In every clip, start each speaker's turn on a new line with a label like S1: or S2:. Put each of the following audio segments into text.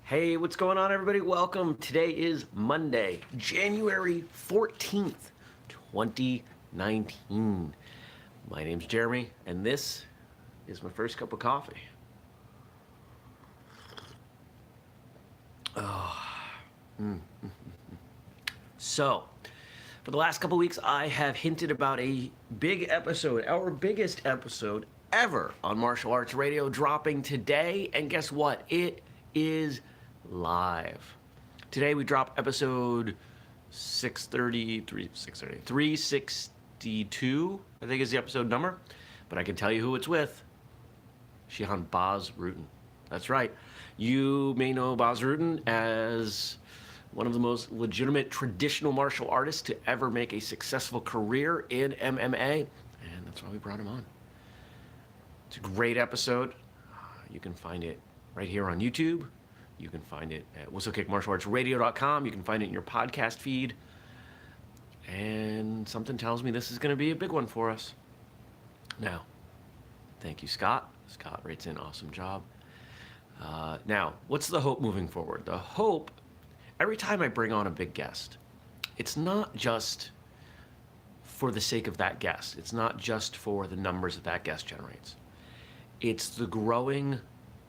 S1: Hey, what's going on, everybody? Welcome. Today is Monday, January 14th, 2019. My name's Jeremy, and this is my first cup of coffee. So, for the last couple weeks, I have hinted about a big episode, our biggest episode ever on Martial Arts Radio, dropping today. And guess what? It is live. Today we drop episode 362, I think is the episode number. But I can tell you who it's with. Shihan Baz Rutten. That's right. You may know Baz Rutten as one of the most legitimate traditional martial artists to ever make a successful career in MMA, and that's why we brought him on. It's a great episode. You can find it right here on YouTube. You can find it at whistlekickmartialartsradio.com. You can find it in your podcast feed. And something tells me this is going to be a big one for us. Now, thank you, Scott. Scott writes in, awesome job. Now, what's the hope moving forward? The hope, every time I bring on a big guest, it's not just for the sake of that guest. It's not just for the numbers that guest generates. It's the growing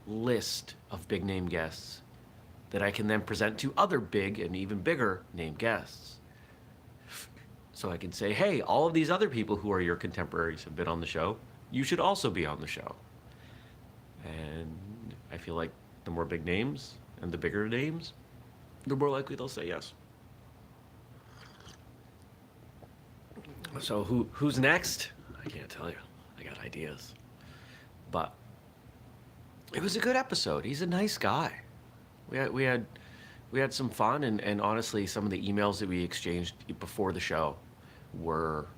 S1: list of big name guests that I can then present to other big and even bigger name guests. So I can say, hey, all of these other people who are your contemporaries have been on the show. You should also be on the show. And I feel like the more big names and the bigger names, the more likely they'll say yes. So who's next? I can't tell you. I got ideas. But it was a good episode. He's a nice guy. We had some fun, and honestly, some of the emails that we exchanged before the show were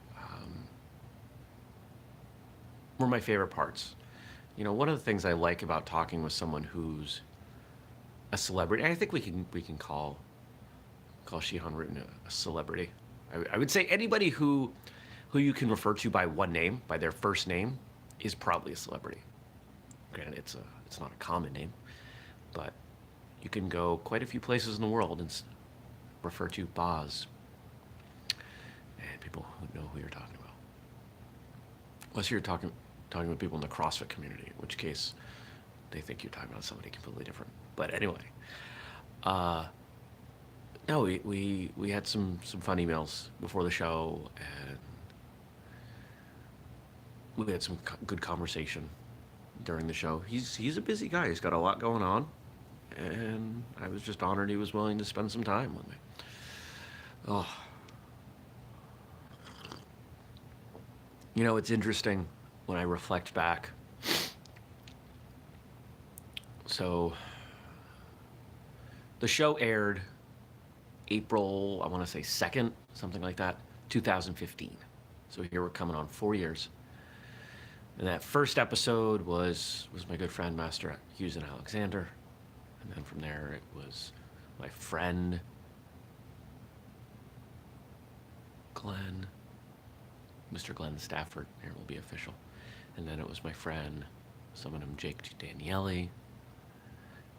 S1: my favorite parts. You know, one of the things I like about talking with someone who's a celebrity, I think we can call Shihan Rutten a celebrity. I would say anybody who you can refer to by one name, by their first name, is probably a celebrity. Granted, it's not a common name, but you can go quite a few places in the world and refer to Baz, and people who know who you're talking about. Unless you're talking with people in the CrossFit community, in which case they think you're talking about somebody completely different. But anyway, no, we had some fun emails before the show, and we had some good conversation during the show. He's a busy guy. He's got a lot going on, and I was just honored he was willing to spend some time with me. Oh, you know, it's interesting when I reflect back. So the show aired April, I want to say 2nd, something like that, 2015. So here we're coming on 4 years. And that first episode was my good friend, Master Hughes and Alexander. And then from there, it was my friend, Glenn, Mr. Glenn Stafford, here will be official. And then it was my friend, someone named Jake Daniele.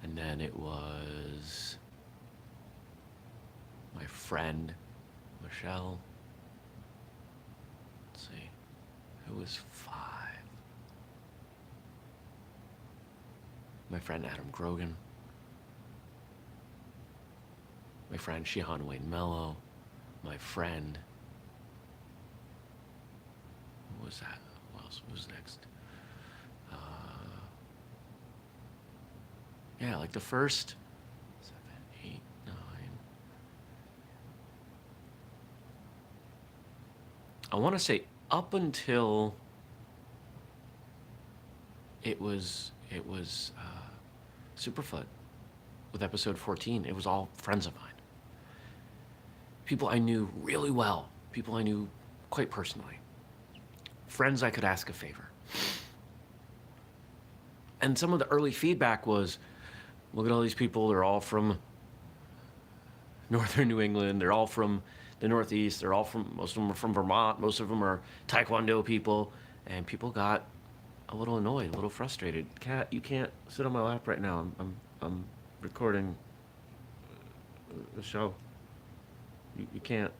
S1: And then it was my friend, Michelle. Let's see, who was 5? My friend Adam Grogan, my friend Shihan Wayne Mello, my friend, who was that? Who else was next? Yeah, like the first 7, 8, 9. I want to say up until it was Superfoot with episode 14. It was all friends of mine. People I knew really well. People I knew quite personally. Friends I could ask a favor. And some of the early feedback was, look at all these people, they're all from northern New England, they're all from the Northeast, most of them are from Vermont, most of them are Taekwondo people, and people got a little annoyed, a little frustrated. Kat, you can't sit on my lap right now. I'm recording a show. You can't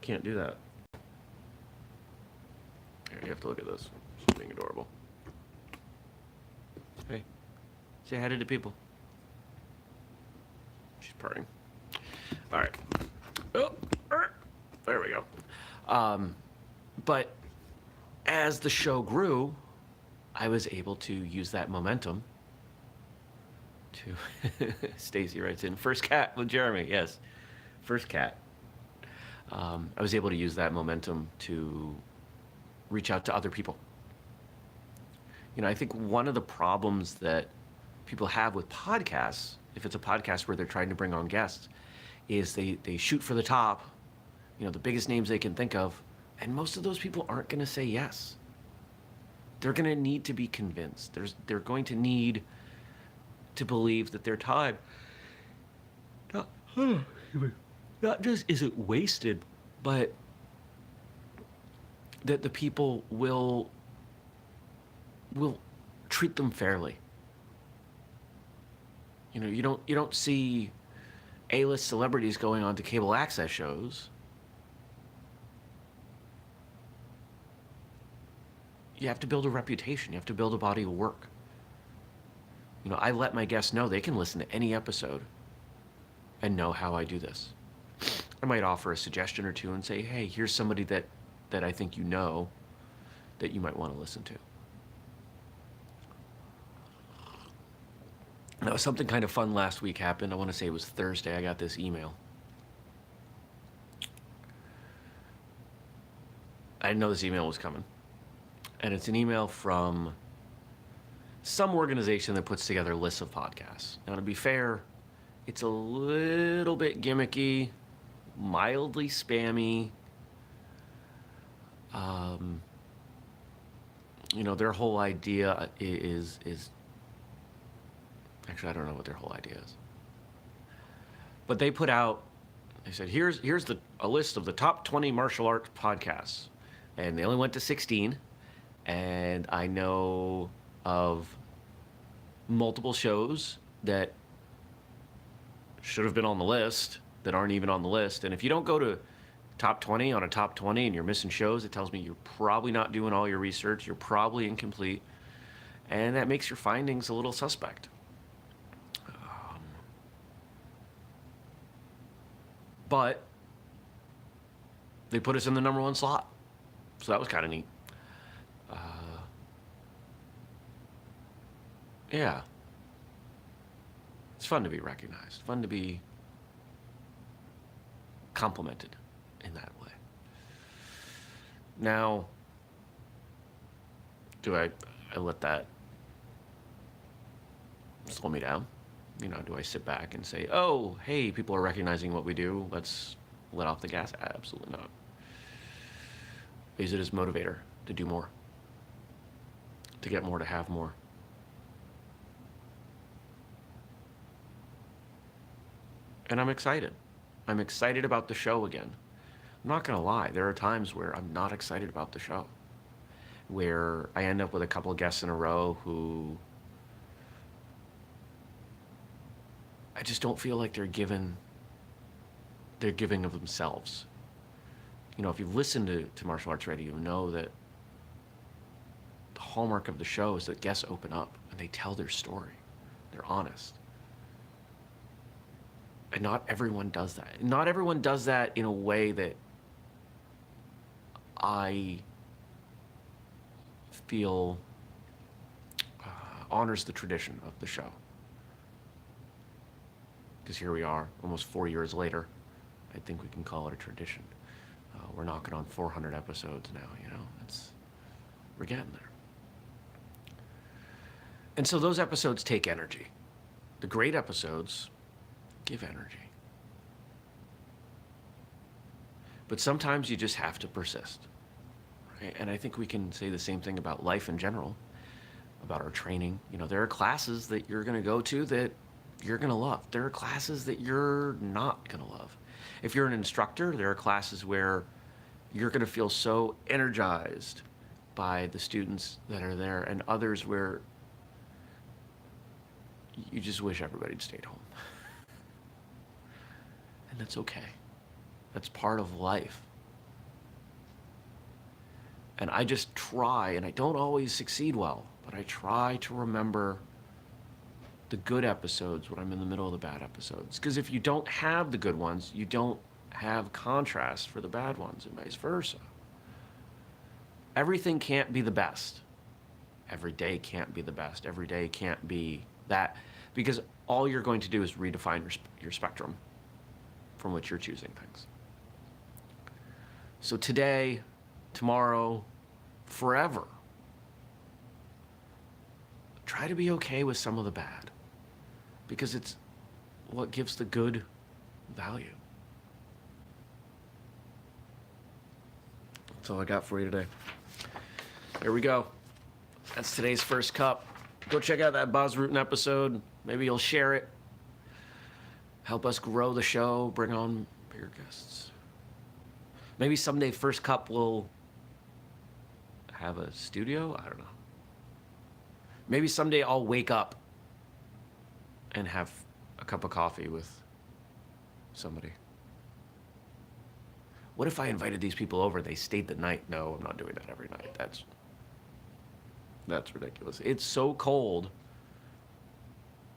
S1: do that. Here, you have to look at this. She's being adorable. Hey, say hi to the people. She's purring. All right. Oh, there we go. But as the show grew, I was able to use that momentum to. Stacy writes in, first cat with Jeremy. Yes, first cat. I was able to use that momentum to reach out to other people. I think one of the problems that people have with podcasts, if it's a podcast where they're trying to bring on guests, is they shoot for the top, the biggest names they can think of, and most of those people aren't going to say yes. They're going to need to be convinced. They're going to need to believe that their time not just isn't wasted, but that the people will treat them fairly. You don't see A-list celebrities going on to cable access shows. You have to build a reputation. You have to build a body of work. I let my guests know they can listen to any episode and know how I do this. I might offer a suggestion or two and say, hey, here's somebody that I think that you might want to listen to. Now, something kind of fun last week happened. I want to say it was Thursday. I got this email. I didn't know this email was coming. And it's an email from some organization that puts together lists of podcasts. Now, to be fair, it's a little bit gimmicky, mildly spammy. Their whole idea is actually, I don't know what their whole idea is. But they said, here's a list of the top 20 martial arts podcasts. And they only went to 16. And I know of multiple shows that should have been on the list that aren't even on the list. And if you don't go to top 20 on a top 20 and you're missing shows, it tells me you're probably not doing all your research. You're probably incomplete. And that makes your findings a little suspect. But they put us in the number 1 slot. So that was kind of neat. Yeah. It's fun to be recognized. Fun to be complimented in that way. Now, do I let that slow me down? Do I sit back and say, oh, hey, people are recognizing what we do. Let's let off the gas? Absolutely not. Use it as motivator to do more, to get more, to have more. And I'm excited. I'm excited about the show again. I'm not going to lie. There are times where I'm not excited about the show, where I end up with a couple of guests in a row who I just don't feel like they're giving of themselves. If you've listened to Martial Arts Radio, you know that the hallmark of the show is that guests open up and they tell their story. They're honest. And not everyone does that. Not everyone does that in a way that I feel honors the tradition of the show. Because here we are, almost 4 years later. I think we can call it a tradition. We're knocking on 400 episodes now, we're getting there. And so those episodes take energy. The great episodes give energy. But sometimes you just have to persist. Right? And I think we can say the same thing about life in general, about our training. There are classes that you're going to go to that you're going to love. There are classes that you're not going to love. If you're an instructor, there are classes where you're going to feel so energized by the students that are there, and others where you just wish everybody'd stayed home. And that's okay. That's part of life. And I just try, and I don't always succeed well, but I try to remember the good episodes when I'm in the middle of the bad episodes. Because if you don't have the good ones, you don't have contrast for the bad ones, and vice versa. Everything can't be the best. Every day can't be the best. Every day can't be that, because all you're going to do is redefine your spectrum from which you're choosing things. So today, tomorrow, forever, try to be okay with some of the bad, because it's what gives the good value. That's all I got for you today. There we go. That's today's first cup. Go check out that Buzz Rutan episode. Maybe you'll share it. Help us grow the show. Bring on bigger guests. Maybe someday First Cup will have a studio. I don't know. Maybe someday I'll wake up and have a cup of coffee with somebody. What if I invited these people over? They stayed the night. No, I'm not doing that every night. That's ridiculous. It's so cold.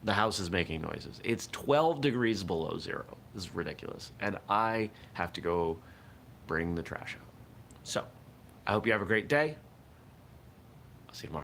S1: The house is making noises. It's 12 degrees below zero. This is ridiculous. And I have to go bring the trash out. So, I hope you have a great day. I'll see you tomorrow.